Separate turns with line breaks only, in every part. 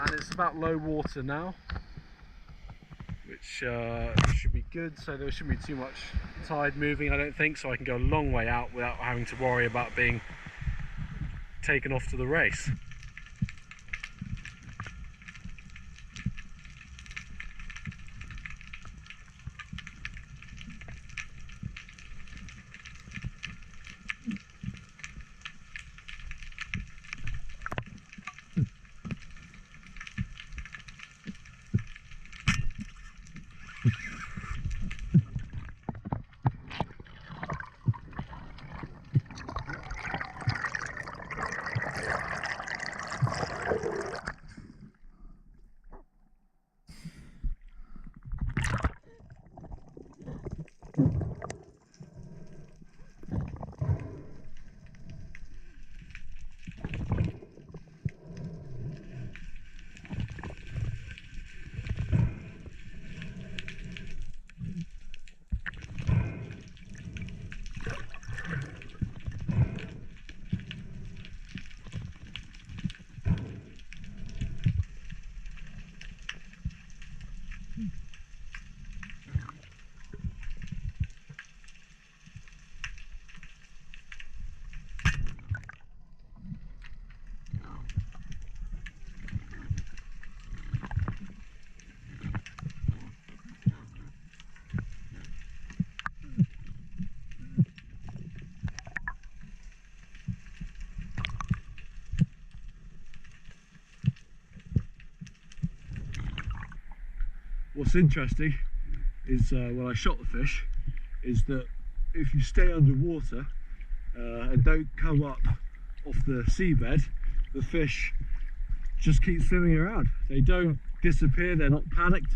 and it's about low water now, which should be good, so there shouldn't be too much tide moving, I don't think, so I can go a long way out without having to worry about being taken off to the race. What's interesting is when I shot the fish is that if you stay underwater and don't come up off the seabed, the fish just keep swimming around. They don't disappear, they're not panicked.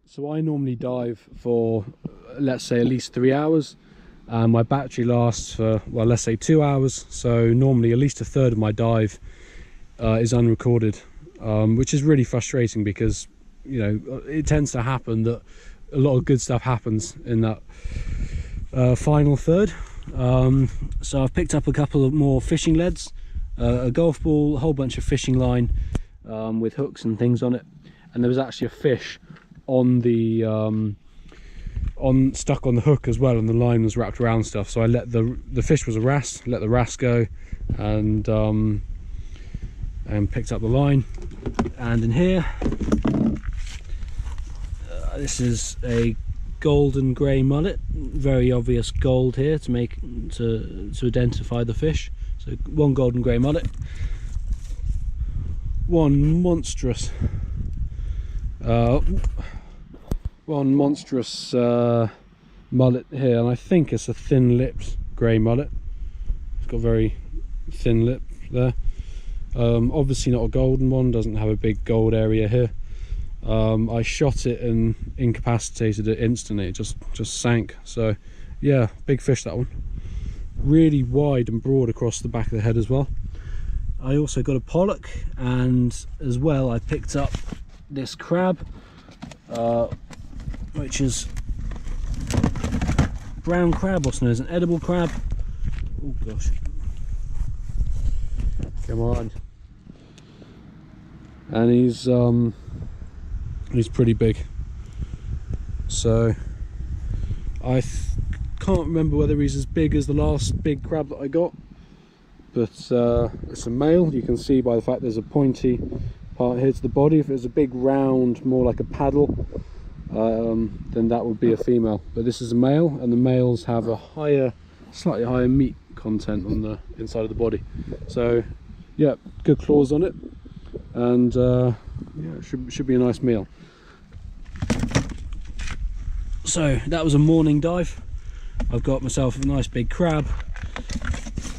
So I normally dive for, let's say, at least 3 hours. My battery lasts for, well, let's say 2 hours. So normally at least a third of my dive is unrecorded, which is really frustrating because, you know, it tends to happen that a lot of good stuff happens in that final third. So I've picked up a couple of more fishing leads, a golf ball, a whole bunch of fishing line with hooks and things on it, and there was actually a fish on the stuck on the hook as well, and the line was wrapped around stuff. So I let the fish was a wrasse, let the wrasse go, and picked up the line. And in here, this is a golden grey mullet, very obvious gold here to identify the fish. So one golden grey mullet, one monstrous mullet here, and I think it's a thin-lipped grey mullet. It's got very thin lip there. Obviously not a golden one, doesn't have a big gold area here. I shot it and incapacitated it instantly. It just sank. So yeah, big fish, that one. Really wide and broad across the back of the head as well. I also got a pollock, and as well I picked up this crab, which is brown crab, also known as an edible crab. Oh gosh, come on. And he's pretty big. So I can't remember whether he's as big as the last big crab that I got, but it's a male. You can see by the fact there's a pointy part here to the body. If it was a big round, more like a paddle, then that would be a female. But this is a male, and the males have a slightly higher meat content on the inside of the body. So yeah, good claws on it, and yeah, it should be a nice meal. So that was a morning dive. I've got myself a nice big crab,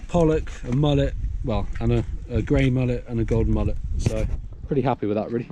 pollock, a mullet, well, and a grey mullet and a golden mullet. So pretty happy with that, really.